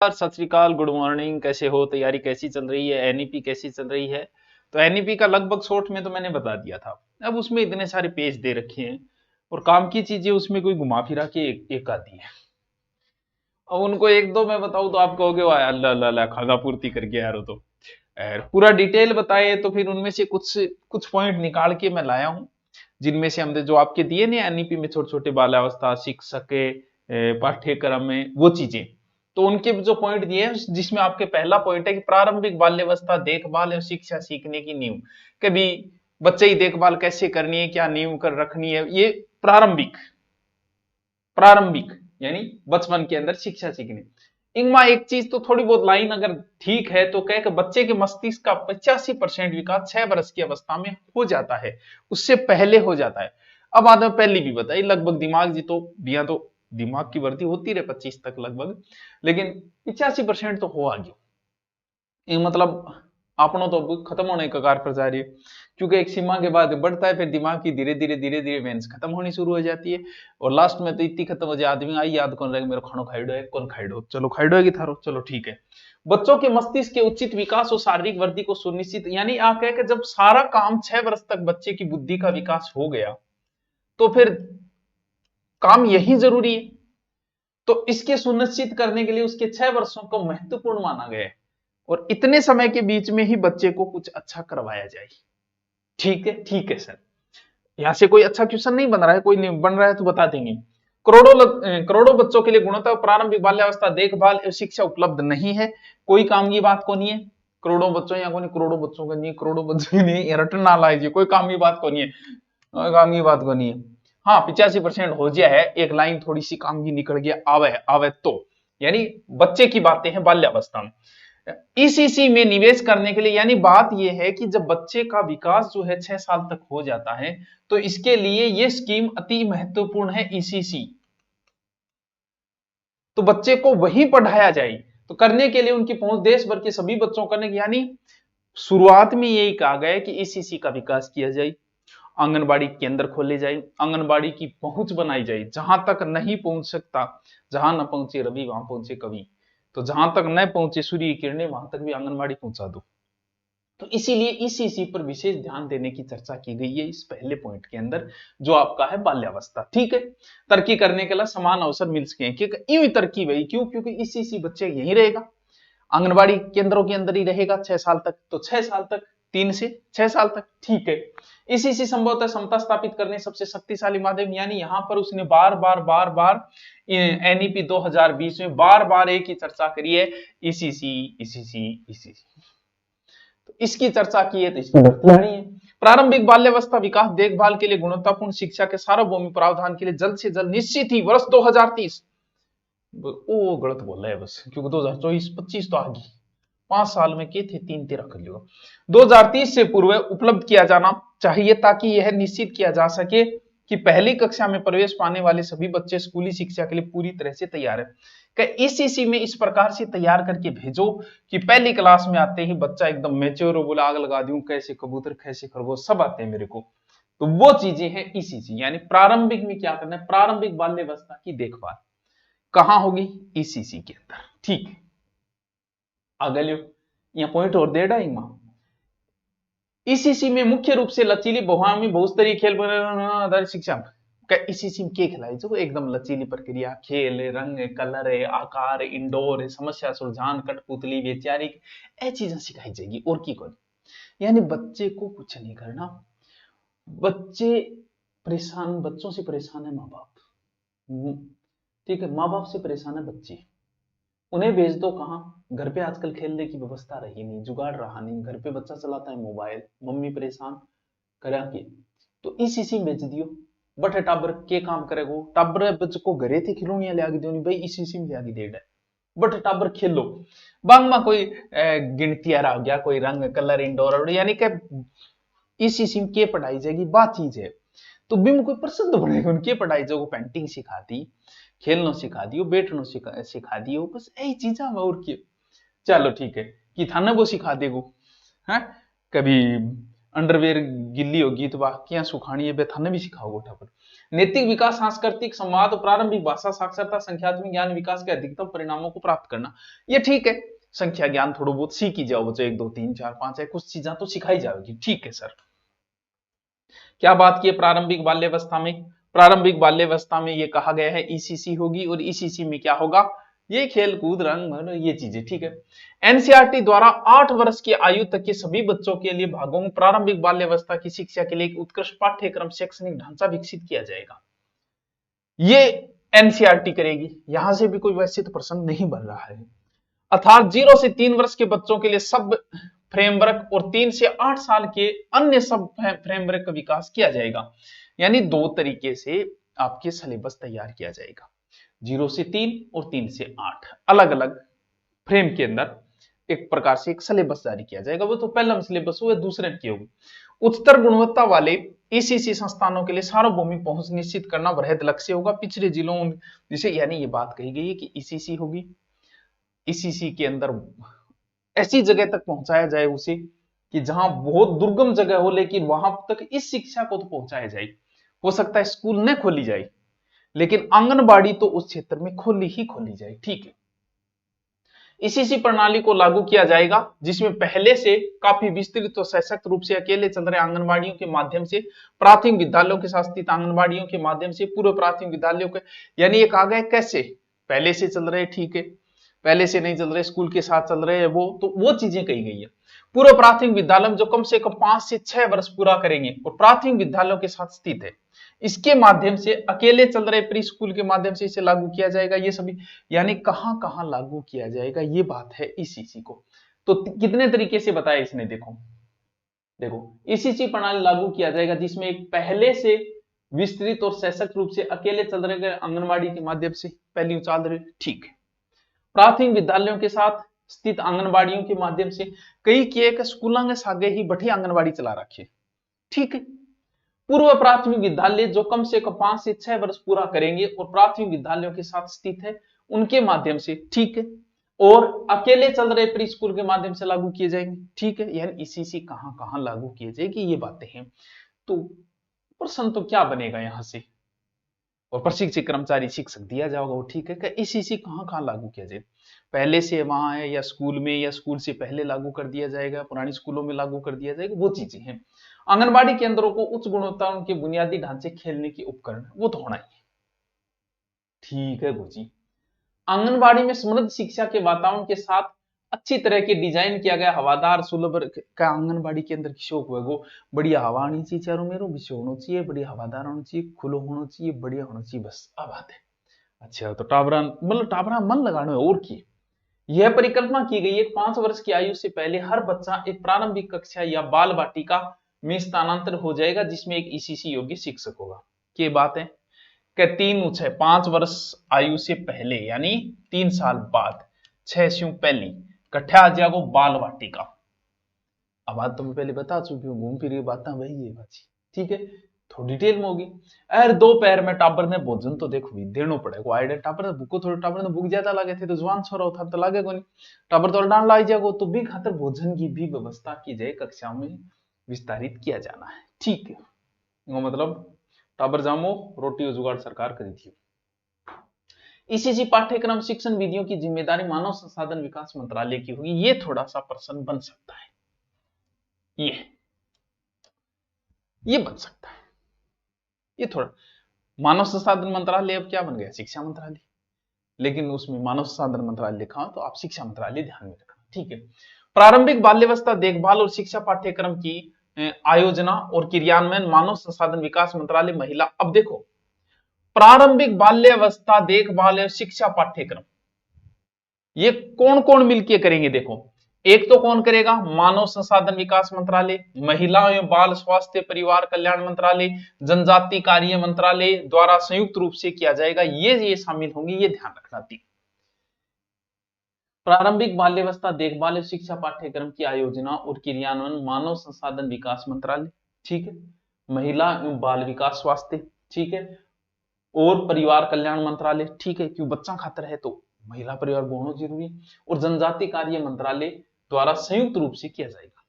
सत श्री अकाल, good morning. कैसे हो? तैयारी कैसी चल रही है? एनईपी कैसी चल रही है? तो एनईपी का लगभग शॉर्ट में तो मैंने बता दिया था। अब उसमें इतने सारे पेज दे रखे हैं और काम की चीजें उसमें कोई घुमा फिरा के एक आती है। अब उनको एक दो मैं बताऊं तो आप कहोगे वाह अल्लाह अल्लाह अल्लाह, खागा पूर्ति कर गया यार वो तो। पूरा डिटेल बताए तो फिर उनमें से कुछ कुछ पॉइंट निकाल के मैं लाया हूं, जिनमें से हमने जो आपके दिए ना एनईपी में छोटे छोटे बाल्यावस्था शिक्षक के पाठ्यक्रम में वो चीजें, तो उनके जो पॉइंट दिए हैं जिसमें आपके पहला पॉइंट है कि प्रारंभिक बाल्यावस्था देखभाल और शिक्षा सीखने की नींव। कभी बच्चे की देखभाल कैसे करनी है, क्या नींव कर रखनी है, ये प्रारंभिक प्रारंभिक यानी बचपन के अंदर शिक्षा सीखनी। इनमें एक चीज तो थोड़ी बहुत लाइन अगर ठीक है तो कह के बच्चे के मस्तिष्क का 85% विकास 6 वर्ष की अवस्था में हो जाता है, उससे पहले हो जाता है। अब बात में पहली भी बताई, लगभग दिमाग जी तो दिया तो दिमाग की वृद्धि होती रहे 25 तक लगभग, लेकिन 85% तो हो आगे। ये मतलब अपनों तो अब खत्म होने के कगार पर जा रही है, क्योंकि एक सीमा के बाद बढ़ता है, फिर दिमाग की धीरे धीरे मेंस खत्म होनी शुरू हो जाती है और लास्ट में तो इतनी खत्म हो जाए आदमी आई याद कौन रहेगा, मेरे खानो खाइडो है, कौन खाइडो, चलो खाइडो है कि थारो, चलो ठीक है। बच्चों के मस्तिष्क के उचित विकास और शारीरिक वृद्धि को सुनिश्चित, यानी आप कह के जब सारा काम 6 वर्ष तक बच्चे की बुद्धि का विकास हो गया तो फिर काम यही जरूरी है। तो इसके सुनिश्चित करने के लिए उसके 6 वर्षों को महत्वपूर्ण माना गया है और इतने समय के बीच में ही बच्चे को कुछ अच्छा करवाया जाए। ठीक है सर, यहां से कोई अच्छा क्वेश्चन नहीं बन रहा है, कोई नहीं बन रहा है तो बता देंगे। करोड़ों बच्चों के लिए गुणवत्ता प्रारंभिक बाल्यावस्था देखभाल और शिक्षा उपलब्ध नहीं है। कोई काम की बात को नहीं है, करोड़ों बच्चों या कोई करोड़ों बच्चों का नहीं, करोड़ों बच्चों नहीं, रटन ना लाइए, कोई काम की बात को नहीं है, कोई काम की बात को नहीं है। हाँ 85% हो गया है, एक लाइन थोड़ी सी काम की निकल गया, आवे आवे तो, यानी बच्चे की बातें हैं बाल्यावस्था में। ईसीसी में निवेश करने के लिए, यानी बात यह है कि जब बच्चे का विकास जो है 6 साल तक हो जाता है तो इसके लिए यह स्कीम अति महत्वपूर्ण है ईसीसी। तो बच्चे को वही पढ़ाया जाए, तो करने के लिए उनकी पहुंच देश भर के सभी बच्चों करने की, यानी शुरुआत में यही कहा गया कि ईसीसी का विकास किया जाए, आंगनबाड़ी केंद्र खोले जाए, आंगनबाड़ी की पहुंच बनाई जाए, जहां तक नहीं पहुंच सकता, जहां न पहुंचे रवि वहां पहुंचे कवि, तो जहां तक न पहुंचे सूर्य की किरणें वहां तक भी आंगनबाड़ी पहुंचा दो। तो इसीलिए इसी पर विशेष ध्यान देने की चर्चा की गई है इस पहले पॉइंट के अंदर, जो आपका है बाल्यावस्था। ठीक है, तरक्की करने के लिए समान अवसर मिल सके, क्योंकि यूं तरक्की वही क्यों, क्योंकि इसी बच्चे यही रहेगा, आंगनबाड़ी केंद्रों के अंदर ही रहेगा 6 साल तक, तो 6 साल तक, 3 से 6 साल तक। ठीक है, इसी संभवतः समता स्थापित करने सबसे शक्तिशाली माध्यम, यानी यहां पर उसने बार बार एनईपी 2020 में बार बार एक ही चर्चा करी है, इसी तो इसकी चर्चा की है तो इसमें गलतियां नहीं है। प्रारंभिक बाल्यावस्था विकास देखभाल के लिए गुणवत्तापूर्ण शिक्षा के सार्वभौमिक प्रावधान के लिए जल्द से जल्द निश्चित ही वर्ष 2030, ओ गलत बोल रहा है बस, क्योंकि 2024-25 तो आ गई, 5 साल में के थे, 3 13 कर लो, 2030 से पूर्व उपलब्ध किया जाना चाहिए, ताकि यह निश्चित किया जा सके कि पहली कक्षा में प्रवेश पाने वाले सभी बच्चे स्कूली शिक्षा के लिए पूरी तरह से तैयार है। ईसीसी में इस प्रकार से तैयार करके भेजो कि पहली क्लास में आते ही बच्चा एकदम मैच्योर हो, बोला आग लगा दूं, कैसे कबूतर कैसे खरगोश सब आते हैं मेरे को। तो वो चीजें हैं ईसीसी, यानी प्रारंभिक में क्या करना है, प्रारंभिक बाल्यावस्था की देखभाल कहां होगी, ईसीसी के अंदर। ठीक, आगे लो, यहाँ पॉइंट और दे डाइंगा। ईसीसी में मुख्य रूप से लचीली बहुआयामी बहुस्तरीय खेल आधारित शिक्षा, ईसीसी में क्या खिलाई जो एकदम लचीली प्रक्रिया, खेल, रंग, कलर, आकार, इंडोर, समस्या सुलझान, कठपुतली, वैचारिक, ये चीजें सिखाई जाएगी और की कौन, यानी बच्चे को कुछ नहीं करना। बच्चे परेशान, बच्चों से परेशान है माँ बाप, ठीक है, माँ बाप से परेशान है बच्चे, उन्हें भेज दो कहां, घर पे आजकल खेलने की व्यवस्था रही नहीं, जुगाड़ रहा नहीं, घर पे बच्चा चलाता है मोबाइल, मम्मी परेशान करा के, तो इसी में भेज दियो। बट टाबर के काम करेगो, टाबर बच्चे को घरे थे खिलौनियां ले आगे देनी भाई, इसी में ले आगे दे, बट टाबर खेलो बांग में कोई गिनती आ रहा हो गया, कोई रंग कलर इंडोर, यानी कि इसी के पढ़ाई जाएगी, बात चीज है। तो बिम कोई प्रसिद्ध बनेगा, उनके पढ़ाई जो पेंटिंग सिखा दी, खेलना सिखा दियो, बैठना सिखा दियो, बस यही चीजा और की। चलो ठीक है कि थाना वो सिखा देगो, है कभी अंडरवेयर गिल्ली होगी तो वाक्या सुखानी है, थाने भी सिखाओ गोठा पर। नैतिक विकास, सांस्कृतिक संवाद, प्रारंभिक भाषा साक्षरता, संख्यात्मक ज्ञान विकास के अधिकतम परिणामों को प्राप्त करना। ये ठीक है, संख्या ज्ञान थोड़ा बहुत सीख ही जाओ बच्चों, 1 2 3 4 5 है, कुछ चीजें तो सिखाई जाएगी, ठीक है सर। क्या बात की है प्रारंभिक बाल्यावस्था में? प्रारंभिक बाल्यावस्था में ये कहा गया है ईसीसी होगी, और ईसीसी में क्या होगा? ये खेल कूद रंग ये चीजें, ठीक है। एनसीईआरटी द्वारा 8 वर्ष की आयु तक के सभी बच्चों के लिए भागों में प्रारंभिक बाल्यावस्था की शिक्षा के लिए एक उत्कृष्ट पाठ्यक्रम शैक्षणिक ढांचा विकसित किया जाएगा। ये एनसीईआरटी करेगी, यहां से भी कोई वैसे तो प्रश्न नहीं बन रहा है। अर्थात 0 से 3 वर्ष के बच्चों के लिए सब फ्रेमवर्क और 3 से 8 साल के अन्य सब फ्रेमवर्क का विकास किया जाएगा। यानी 2 तरीके से आपके सिलेबस तैयार किया जाएगा, 0 से 3 और 3 से 8 अलग अलग फ्रेम के अंदर एक प्रकार से एक सिलेबस जारी किया जाएगा। वो तो पहला सिलेबस हुआ, दूसरे की होगी। उच्चतर गुणवत्ता वाले ईसीसी संस्थानों के लिए सार्वभौमिक पहुंच निश्चित करना वृहद लक्ष्य होगा। पिछड़े जिलों जिसे, यानी ये बात कही गई है कि ईसीसी होगी, ईसीसी के अंदर ऐसी जगह तक पहुंचाया जाए उसे कि जहां बहुत दुर्गम जगह हो, लेकिन वहां तक इस शिक्षा को तो पहुंचाया जाए। हो सकता है स्कूल न खोली जाए, लेकिन आंगनबाड़ी तो उस क्षेत्र में खोली ही खोली जाए, ठीक है। इसी प्रणाली को लागू किया जाएगा, जिसमें पहले से काफी विस्तृत और सशक्त रूप से अकेले चल रहे आंगनबाड़ियों के माध्यम से, प्राथमिक विद्यालयों के साथ स्थित आंगनबाड़ियों के माध्यम से पूर्व प्राथमिक विद्यालयों के, यानी ये कहा गया कैसे पहले से चल रहे, ठीक है, पहले से नहीं चल रहे, स्कूल के साथ चल रहे हैं, वो चीजें कही गई है। पूर्व प्राथमिक विद्यालय जो कम से कम 5 से 6 वर्ष पूरा करेंगे और प्राथमिक विद्यालयों के साथ स्थित है, इसके माध्यम से अकेले चल रहे प्री स्कूल के माध्यम से इसे लागू किया जाएगा। ये सभी यानी कहां कहां लागू किया जाएगा, ये बात है ईसीसी को। तो कितने तरीके से बताया इसने, देखो ईसीसी प्रणाली लागू किया जाएगा, जिसमें एक पहले से विस्तृत और सशक्त रूप से अकेले चल रहे आंगनबाड़ी के माध्यम से पहली उचाल रहे, ठीक है। प्राथमिक विद्यालयों के साथ स्थित आंगनबाड़ियों के माध्यम से, कई किए के स्कूलों के सागे ही बठी आंगनबाड़ी चला रखी है, ठीक है। पूर्व प्राथमिक विद्यालय जो कम से कम 5 से 6 वर्ष पूरा करेंगे और प्राथमिक विद्यालयों के साथ स्थित है, उनके माध्यम से, ठीक है। और अकेले चल रहे प्री स्कूल के माध्यम से लागू किए जाएंगे, ठीक है। यानी ईसीसी कहां कहां लागू किए जाएगी, ये बातें हैं। तो प्रश्न तो क्या बनेगा यहां से, और प्रशिक्षित कर्मचारी शिक्षक दिया जाएगा वो, ठीक है। कि ईसीसी कहां कहां लागू किया जाए, पहले से वहां है या स्कूल में, या स्कूल से पहले लागू कर दिया जाएगा, पुरानी स्कूलों में लागू कर दिया जाएगा, वो चीजें हैं। आंगनबाड़ी केंद्रों को उच्च गुणवत्ता उनके बुनियादी ढांचे, खेलने के उपकरण, वो तो होना ही है, ठीक है गुरुजी। आंगनबाड़ी में समृद्ध शिक्षा के वातावरण के साथ अच्छी तरह के डिजाइन किया गया हवादार सुलभ का आंगनबाड़ी के अंदर शौक हुआ, बढ़िया हवा आनी चाहिए, चारों मेरों विषय होना चाहिए, बढ़िया हवादार होना चाहिए, खुलो होना चाहिए, बढ़िया होना चाहिए, बस अब बात है। अच्छा तो टाबरा मतलब टाबरा मन लगाने और की यह परिकल्पना की गई है, 5 वर्ष की आयु से पहले हर बच्चा एक प्रारंभिक कक्षा या बाल वाटिका में स्थानांतर हो जाएगा, जिसमें एक ईसीसी योग्य शिक्षक होगा। क्या बात है कि 5 वर्ष आयु से पहले यानी 3 साल बाद, 6 से पहले कट्ठा आ जाएगा बाल वाटिका। अब बात तो मैं पहले बता चुकी हूँ, घूम फिर बातें वही है बाजी, ठीक है। थोड़ी डिटेल में होगी। अरे दोपहर में टाबर ने भोजन तो देखो भी देना पड़ेगा, आइडिया टाबर ने भूखो, थोड़े टाबर ने भूख ज्यादा लगे थे तो जवान छोरा होता तो लागे कोई टाबर तो डांड ला जाएगा, तो भी खातर भोजन की भी व्यवस्था की जाए, कक्षाओं में विस्तारित किया जाना है, ठीक है। मतलब टाबर जामो रोटी जुगाड़ सरकार करी थी। ईसीसी पाठ्यक्रम शिक्षण विधियों की जिम्मेदारी मानव संसाधन विकास मंत्रालय की होगी, ये थोड़ा सा प्रश्न बन सकता है, ये बन सकता है, ये थोड़ा। मानव संसाधन मंत्रालय अब क्या बन गया, शिक्षा मंत्रालय, लेकिन उसमें मानव संसाधन मंत्रालय लिखा हो तो आप शिक्षा मंत्रालय ध्यान में रखना, ठीक है। प्रारंभिक बाल्यावस्था देखभाल और शिक्षा पाठ्यक्रम की आयोजना और क्रियान्वयन मानव संसाधन विकास मंत्रालय महिला। अब देखो प्रारंभिक बाल्यावस्था देखभाल और शिक्षा पाठ्यक्रम ये कौन कौन मिलकर करेंगे, देखो एक तो कौन करेगा, मानव संसाधन विकास मंत्रालय, महिला एवं बाल स्वास्थ्य परिवार कल्याण मंत्रालय, जनजाति कार्य मंत्रालय द्वारा संयुक्त रूप से किया जाएगा, ये शामिल होंगे, ये ध्यान रखना थी। प्रारंभिक बाल्यावस्था देखभाल और शिक्षा पाठ्यक्रम की आयोजना और क्रियान्वयन मानव संसाधन विकास मंत्रालय, ठीक है। महिला एवं बाल विकास स्वास्थ्य, ठीक है, और परिवार कल्याण मंत्रालय, ठीक है, क्यों बच्चा खातर है तो महिला परिवार बहुत जरूरी, और जनजाति कार्य मंत्रालय द्वारा संयुक्त रूप से किया जाएगा।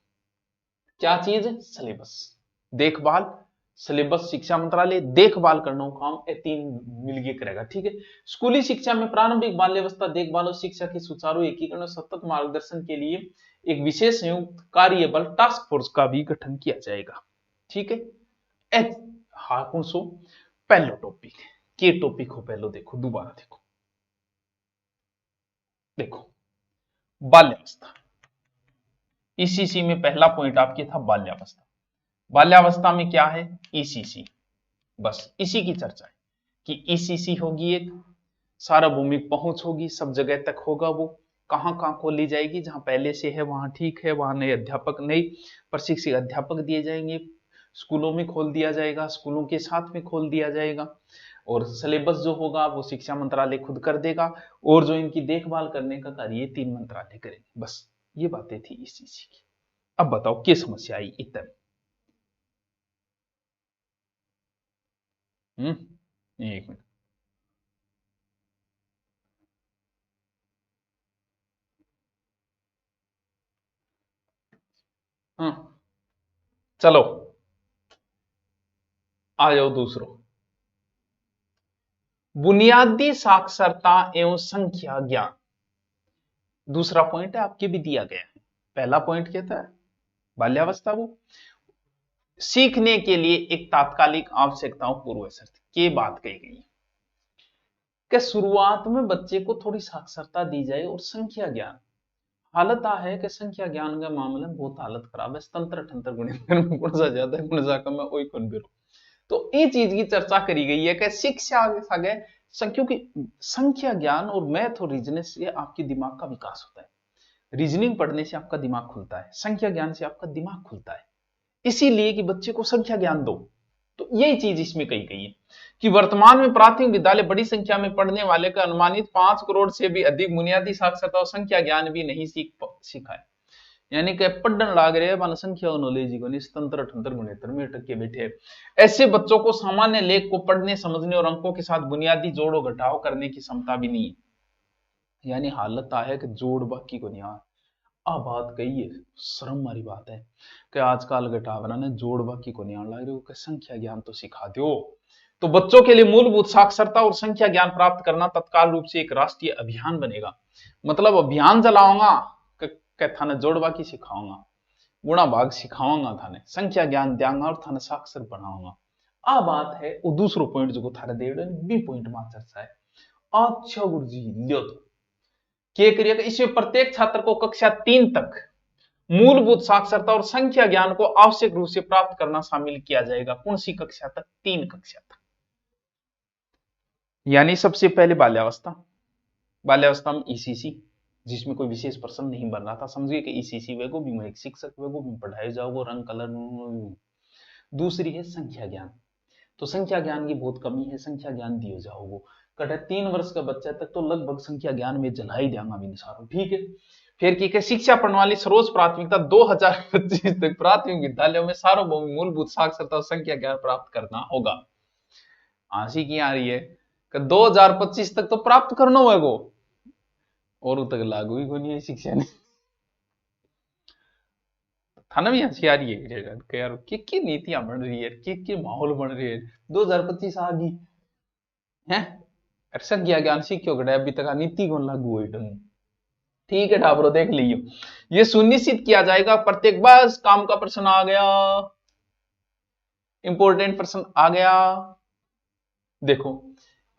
क्या चीज? सिलेबस, देखभाल, सिलेबस शिक्षा मंत्रालय, देखभाल करना काम, ये तीन मिलके करेगा। ठीक है। स्कूली शिक्षा में प्रारंभिक बाल्यावस्था देखभाल और शिक्षा के सुचारू एकीकरण और सतत मार्गदर्शन के लिए एक विशेष संयुक्त कार्य बल टास्क फोर्स का भी गठन किया जाएगा। ठीक है। हाँ कौन सो पहलो टॉपिक के टॉपिक हो, पहलो देखो, दोबारा देखो, देखो बाल्यावस्था। ईसीसी में पहला पॉइंट आपके था बाल्यावस्था। बाल्यावस्था में क्या है? ईसीसी, बस इसी की चर्चा है कि ईसीसी होगी, एक सार्वभौमिक पहुंच होगी, सब जगह तक होगा। वो कहां कहां खोली जाएगी? जहां पहले से है वहां ठीक है, वहां नए अध्यापक, नए प्रशिक्षित अध्यापक दिए जाएंगे, स्कूलों में खोल दिया जाएगा, स्कूलों के साथ में खोल दिया जाएगा। और सिलेबस जो होगा वो शिक्षा मंत्रालय खुद कर देगा, और जो इनकी देखभाल करने का कार्य तीन मंत्रालय करेंगे। बस ये बातें थी ईसीसी की। अब बताओ क्या समस्या आई इतना? एक मिनट। हाँ चलो आ जाओ दूसरो, बुनियादी साक्षरता एवं संख्या ज्ञान। दूसरा पॉइंट है, आपके भी दिया गया है। पहला पॉइंट कहता है बाल्यावस्था वो सीखने के लिए एक तात्कालिक आवश्यकताओं पूर्व शर्त की बात कही गई है कि शुरुआत में बच्चे को थोड़ी साक्षरता दी जाए और संख्या ज्ञान। हालत आ है कि संख्या ज्ञान का मामला में बहुत हालत खराब है, तंत्र ठंतर गुणित कौन सा ज्यादा है कौन सा कम है वही कौन बेरो। तो ये चीज की चर्चा करी गई है कि शिक्षा आगे क्योंकि संख्या ज्ञान और मैथ और रीजनिंग से आपके दिमाग का विकास होता है। रीजनिंग पढ़ने से आपका दिमाग खुलता है, संख्या ज्ञान से आपका दिमाग खुलता है, इसीलिए कि बच्चे को संख्या ज्ञान दो। तो यही चीज इसमें कही गई है कि वर्तमान में प्राथमिक विद्यालय बड़ी संख्या में पढ़ने वाले का अनुमानित 5 करोड़ से भी अधिक बुनियादी साक्षरता और संख्या ज्ञान भी नहीं सीखा है। यानी कि पढ़ने लाग रहे हैं संख्या और नॉलेज को निस्तंत्र ठंतर गुणेतर में अटक के बैठे हैं। ऐसे बच्चों को सामान्य लेख को पढ़ने समझने और अंकों के साथ बुनियादी जोड़ो घटाव करने की क्षमता भी नहीं है। यानी हालत आ है कि जोड़ बाकी को नहीं आ। बात कही है, शर्म वाली बात है कि आजकल घटावना ने जोड़ बाकी को नहीं आने लग रही हो, संख्या ज्ञान तो सिखा दो। तो बच्चों के लिए मूलभूत साक्षरता और संख्या ज्ञान प्राप्त करना तत्काल रूप से एक राष्ट्रीय अभियान बनेगा। मतलब अभियान चलाऊंगा कि थाने जोड़ बाकी सिखाऊंगा, गुणा भाग सिखाऊंगा, थाने संख्या ज्ञान देंगा और थाने साक्षर बनाऊंगा। आ बात है वो दूसरो पॉइंट जो थारे दे बी पॉइंट में चर्चा है। अच्छा गुरु जी लियो तो क्या करिएगा, इसमें प्रत्येक छात्र को कक्षा 3 तक मूलभूत साक्षरता और संख्या ज्ञान को आवश्यक रूप से प्राप्त करना शामिल किया जाएगा। कौन सी कक्षा तक? 3 कक्षा तक। यानी सबसे पहले बाल्यावस्था, बाल्यावस्था में ईसीसी, जिसमें कोई विशेष प्रश्न नहीं बन रहा था, समझिए कि ईसीसी वेगो भी मैं एक शिक्षक वेगो भी पढ़ाए जाओ रंग कलर। दूसरी है संख्या ज्ञान, तो संख्या ज्ञान की बहुत कमी है, संख्या ज्ञान दियो जाओ। वो कटे 3 वर्ष का बच्चा तक तो लगभग संख्या ज्ञान में जला ही देंगा भी निसारो। ठीक है। फिर की शिक्षा प्रणाली सर्वोच्च प्राथमिकता 2025 तक प्राथमिक विद्यालयों में सार्वभौमिक मूलभूत साक्षरता और संख्या ज्ञान प्राप्त करना होगा। आशी की आ रही है कि 2025 तक तो प्राप्त करना होगा और तक लागू ही कोनी है शिक्षा ने। थाना भी हंसी आ रही है यार, की नीतियां बन रही है, के माहौल बन रही है। 2025 आ गई है, संख्या ज्ञान सीखो गए अभी तक नीति कौन लागू हुई ढंग। ठीक है ढाबरो देख लियो, ये सुनिश्चित किया जाएगा प्रत्येक, बस काम का प्रश्न आ गया, इंपॉर्टेंट प्रश्न आ गया। देखो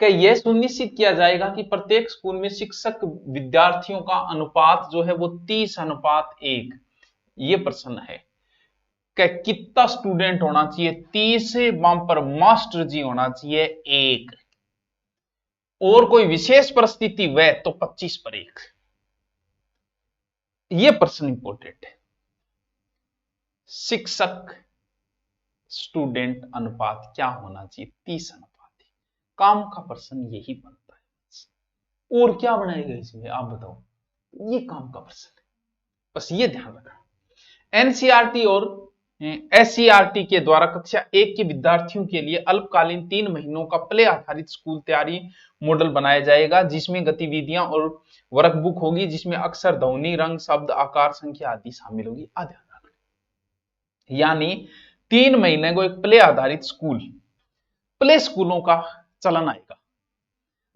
कि यह सुनिश्चित किया जाएगा कि प्रत्येक स्कूल में शिक्षक विद्यार्थियों का अनुपात जो है वो 30:1। ये प्रश्न है कि कितना स्टूडेंट होना चाहिए? 30 पर मास्टर जी होना चाहिए 1, और कोई विशेष परिस्थिति वह तो 25:1। ये प्रश्न इंपॉर्टेंट है। शिक्षक स्टूडेंट अनुपात क्या होना चाहिए? 30:1। काम का प्रश्न यही बनता है, और क्या बनाएगा इसमें आप बताओ? ये काम का प्रश्न है, बस ये ध्यान रखना। एनसीईआरटी और एससीईआरटी के द्वारा कक्षा 1 के विद्यार्थियों के लिए अल्पकालीन 3 महीनों का प्ले आधारित स्कूल तैयारी मॉडल बनाया जाएगा, जिसमें गतिविधियां और वर्कबुक होगी, जिसमें अक्षर, ध्वनि, रंग, शब्द, आकार, संख्या आदि शामिल होगी। यानी 3 महीने को एक प्ले आधारित स्कूल, प्ले स्कूलों का चलन आएगा,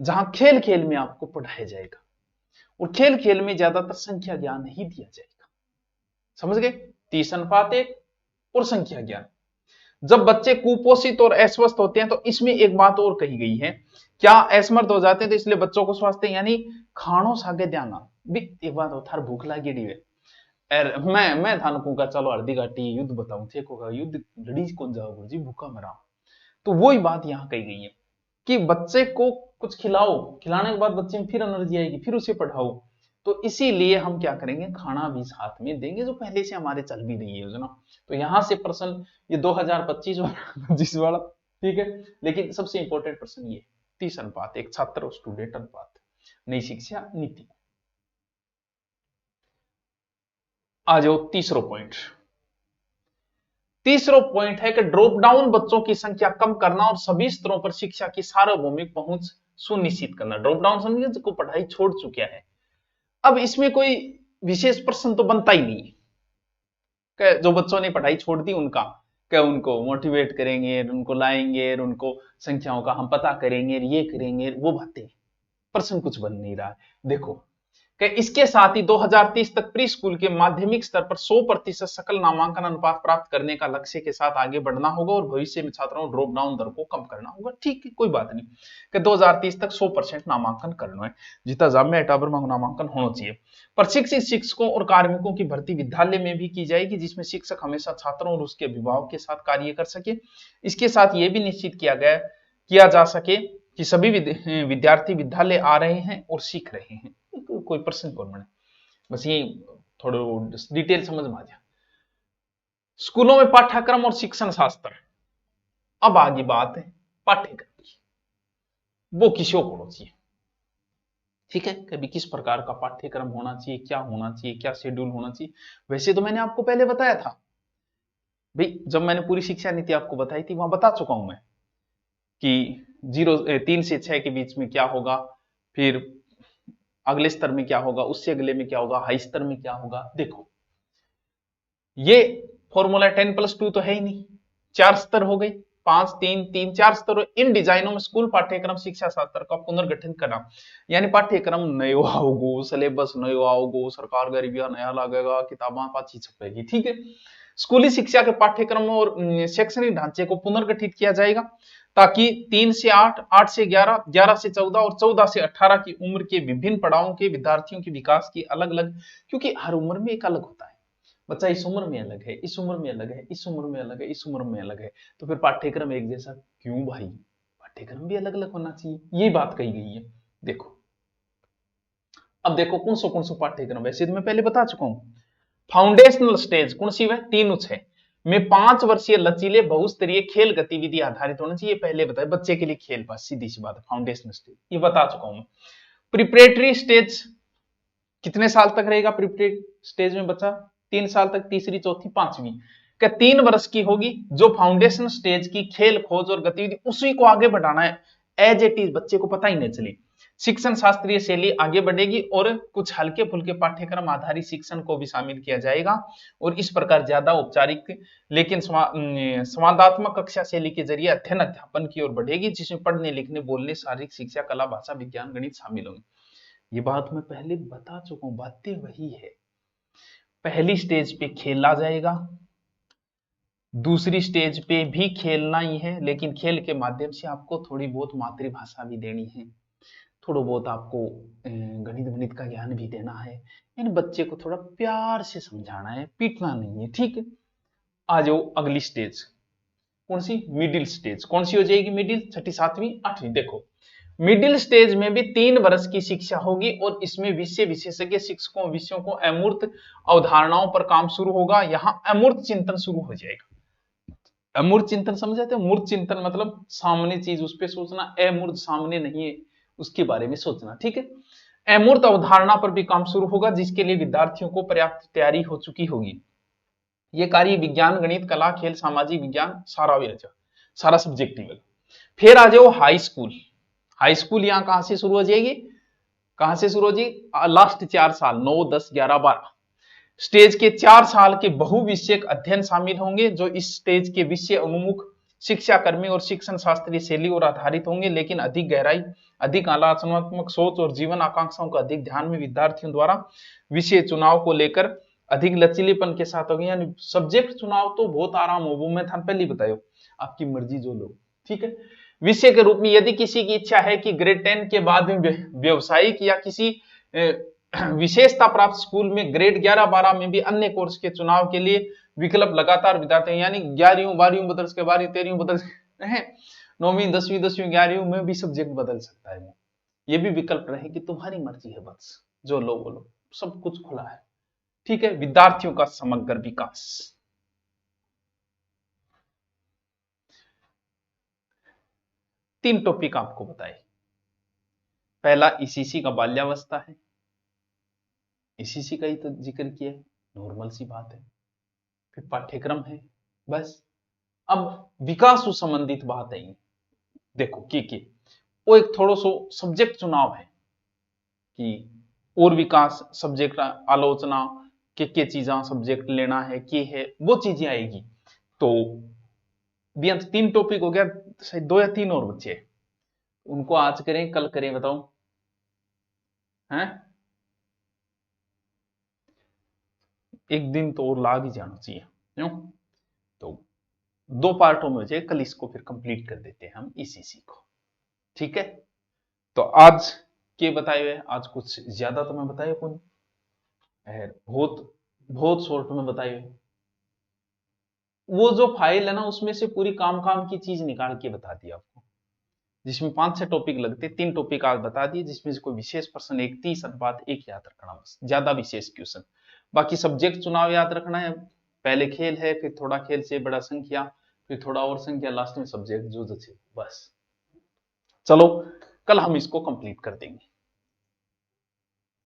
जहां खेल खेल में आपको पढ़ाया जाएगा और खेल खेल में ज्यादातर संख्या ज्ञान ही दिया जाएगा। समझ गए? 30:1 और संख्या ज्ञान। जब बच्चे कुपोषित और अस्वस्थ होते हैं तो इसमें एक बात और कही गई है, क्या असमर्थ हो जाते हैं तो इसलिए बच्चों को स्वास्थ्य यानी खानो सागे ध्यान भी एक बात हो, थार भूख लगी है, मैं थान कहूंगा चलो अर्धी घाटी युद्ध बताऊं थे को युद्ध लड़ी कौन जाओ गुरुजी, भूखा मरा। तो वही बात यहाँ कही गई है कि बच्चे को कुछ खिलाओ, खिलाने के बाद बच्चे में फिर एनर्जी आएगी, फिर उसे पढ़ाओ। तो इसीलिए हम क्या करेंगे, खाना भी साथ में देंगे, जो पहले से हमारे चल भी रही है योजना। तो यहां से प्रश्न ये 2025 वाला 25 वाला ठीक है, लेकिन सबसे इंपॉर्टेंट प्रश्न ये 30:1 छात्र और स्टूडेंट अनुपात, नई शिक्षा नीति। आ जाओ तीसरा पॉइंट। तीसरा पॉइंट है कि ड्रॉप डाउन बच्चों की संख्या कम करना और सभी स्तरों पर शिक्षा की सार्वभौमिक पहुंच सुनिश्चित करना। ड्रॉप डाउन समझिए जो पढ़ाई छोड़ चुका है। अब इसमें कोई विशेष प्रश्न तो बनता ही नहीं कि जो बच्चों ने पढ़ाई छोड़ दी उनका, क्या उनको मोटिवेट करेंगे, उनको लाएंगे, उनको संख्याओं का हम पता करेंगे, ये करेंगे, वो बातें, प्रश्न कुछ बन नहीं रहा है। देखो कि इसके साथ ही 2030 तक प्री स्कूल के माध्यमिक स्तर पर 100% सकल नामांकन अनुपात प्राप्त करने का लक्ष्य के साथ आगे बढ़ना होगा और भविष्य में छात्रों ड्रॉप डाउन दर को कम करना होगा। ठीक है, कोई बात नहीं कि 2030 तक 100% नामांकन करना है, जितना जाम में अटाबर में नामांकन होना चाहिए। प्रशिक्षित शिक्षकों और कार्मिकों की भर्ती विद्यालय में भी की जाएगी, जिसमें शिक्षक हमेशा छात्रों और उसके अभिभावक के साथ कार्य कर सके। इसके साथ यह भी निश्चित किया जा सके कि सभी विद्यार्थी विद्यालय आ रहे हैं और सीख रहे हैं। कोई प्रश्न कौन बने, बस ये थोड़ा डिटेल समझ में आ जाए। स्कूलों में पाठ्यक्रम और शिक्षण शास्त्र। अब आगे बात है पाठ्यक्रम की, वो किसको होना चाहिए, ठीक है, कभी किस प्रकार का पाठ्यक्रम होना चाहिए, क्या होना चाहिए, क्या शेड्यूल होना चाहिए। वैसे तो मैंने आपको पहले बताया था भाई, जब मैंने पूरी शिक्षा नीति आपको बताई थी वहां बता चुका हूं मैं कि 3 से 6 के बीच में क्या होगा, फिर अगले स्तर में क्या होगा, उससे अगले में क्या होगा, हाई स्तर में क्या होगा। देखो ये फॉर्मूला 10+2 तो है ही नहीं, 4 स्तर हो गए, 5 3 3 4 स्तर। इन डिजाइनों में स्कूल पाठ्यक्रम शिक्षा शास्त्र का पुनर्गठन करना, यानी पाठ्यक्रम नयो आओगो, सिलेबस नयो आओगो, सरकार गरीबिया नया लगेगा, किताबें पाछी छपेगी, ठीक है। स्कूली शिक्षा के पाठ्यक्रम और शैक्षणिक ढांचे को पुनर्गठित किया जाएगा ताकि 3 से 8, 8 से 11, 11 से 14 और 14 से 18 की उम्र के विभिन्न पड़ावों के विद्यार्थियों के विकास की अलग अलग, क्योंकि हर उम्र में एक अलग होता है, बच्चा इस उम्र में अलग है, इस उम्र में अलग है, इस उम्र में अलग है, इस उम्र में अलग है, तो फिर पाठ्यक्रम एक जैसा क्यों भाई, पाठ्यक्रम भी अलग अलग होना चाहिए, ये बात कही गई है। देखो अब देखो कौन सा पाठ्यक्रम, वैसे तो मैं पहले बता चुका हूं। फाउंडेशनल स्टेज कौन सी है, 3 में 5 वर्षीय लचीले बहुस्तरीय खेल गतिविधि आधारित होना चाहिए, पहले बताया बच्चे के लिए खेल, बस सीधी सी बात है, फाउंडेशनल स्टेज ये बता चुका हूं। प्रिपरेटरी स्टेज कितने साल तक रहेगा, प्रिपरेटरी स्टेज में बच्चा 3 साल तक, तीसरी चौथी पांचवी क्या 3 वर्ष की होगी। जो फाउंडेशन स्टेज की खेल खोज और गतिविधि उसी को आगे बढ़ाना है, एज इट इज, बच्चे को पता ही नहीं चले। शिक्षण शास्त्रीय शैली आगे बढ़ेगी और कुछ हल्के फुल्के पाठ्यक्रम आधारित शिक्षण को भी शामिल किया जाएगा और इस प्रकार ज्यादा औपचारिक लेकिन संवादात्मक कक्षा शैली के जरिए अध्ययन अध्यापन की ओर बढ़ेगी, जिसमें पढ़ने लिखने बोलने शारीरिक शिक्षा कला भाषा विज्ञान गणित शामिल होंगे। ये बात मैं पहले बता चुका हूं, बातें वही है। पहली स्टेज पे खेला जाएगा, दूसरी स्टेज पे भी खेलना ही है, लेकिन खेल के माध्यम से आपको थोड़ी बहुत मातृभाषा भी देनी है, थोड़ा बहुत आपको गणित गणित का ज्ञान भी देना है, इन बच्चे को थोड़ा प्यार से समझाना है, पीटना नहीं है, ठीक है। आ जाओ अगली स्टेज, कौन सी, मिडिल स्टेज। कौन सी हो जाएगी मिडिल, 6ठी 7वीं 8वीं। देखो मिडिल स्टेज में भी 3 वर्ष की शिक्षा होगी और इसमें विषय विशेषज्ञ शिक्षकों विषयों को अमूर्त अवधारणाओं पर काम शुरू होगा, यहां अमूर्त चिंतन शुरू हो जाएगा। अमूर्त चिंतन समझाते हो, मूर्त चिंतन मतलब सामने चीज उस पर सोचना, अमूर्त सामने नहीं है उसके बारे में सोचना, ठीक है। अमूर्त अवधारणा पर भी काम शुरू होगा, जिसके लिए विद्यार्थियों को पर्याप्त तैयारी हो चुकी होगी। ये कार्य विज्ञान गणित कला खेल सामाजिक विज्ञान सारा सब्जेक्टिव। फिर आ जाओ हाई स्कूल। हाई स्कूल यहां कहां से शुरू हो जाएगी, कहां से शुरू हो जाएगी, लास्ट 4 साल 9 10 11 12, स्टेज के 4 साल के बहुविषयक अध्ययन शामिल होंगे, जो इस स्टेज के विषय उन्मुख शिक्षा कर्मी और शिक्षण शास्त्रीय शैली और आधारित होंगे, लेकिन अधिक गहराई, अधिक आलोचनात्मक सोच और जीवन आकांक्षाओं का अधिक ध्यान में विद्यार्थियों द्वारा विषय चुनाव को लेकर अधिक लचीलेपन के साथ होंगे। यानी सब्जेक्ट चुनाव तो बहुत आराम हो, वो मैं था पहले ही बतायो, आपकी मर्जी जो लो, ठीक है। विषय के रूप में यदि किसी की इच्छा है कि ग्रेड 10 के बाद में व्यवसायिक या किसी विशेषता प्राप्त स्कूल में ग्रेड 11-12 में भी अन्य कोर्स के चुनाव के लिए विकल्प लगातार विद्यार्थी, यानी 11वीं 12वीं बदल के 12वीं 13वीं बदल है, 9वीं 10वीं 10वीं 11वीं में भी सब्जेक्ट बदल सकता है। ये भी विकल्प रहे कि तुम्हारी मर्जी है, बस जो लो बोलो, सब कुछ खुला है, ठीक है। विद्यार्थियों का समग्र विकास, तीन टॉपिक आपको बताए। पहला ईसीसी का बाल्यावस्था है, ईसीसी का ही तो जिक्र किया है, नॉर्मल सी बात है। फिर पाठ्यक्रम है, बस। अब विकास से संबंधित बात है, देखो की वो एक थोड़ा सो सब्जेक्ट चुनाव है कि और विकास सब्जेक्ट आलोचना के चीजा सब्जेक्ट लेना है, के है वो चीजें आएगी। तो भी 3 टॉपिक हो गया, शायद 2 या 3 और बच्चे, उनको आज करें कल करें, बताओ हैं? एक दिन तो और लाग ही जाना चाहिए, क्यों? तो 2 पार्टों में हो जाए, कल इसको फिर कंप्लीट कर देते हैं हम ईसीसी को, ठीक है। तो आज के बताए हुए, आज कुछ ज्यादा तो मैं बताया कौन, बहुत बहुत शॉर्ट में बताए हुए। वो जो फाइल है ना, उसमें से पूरी काम की चीज निकाल के बता दी आपको, जिसमें 5-6 टॉपिक लगते, 3 टॉपिक आज बता दिए, जिसमें से कोई विशेष प्रश्न 31 बात एक याद रखना, बस ज्यादा विशेष क्वेश्चन। बाकी सब्जेक्ट चुनाव याद रखना है, पहले खेल है, फिर थोड़ा खेल से बड़ा संख्या, फिर थोड़ा और संख्या, लास्ट में सब्जेक्ट जो बस। चलो कल हम इसको कंप्लीट कर देंगे।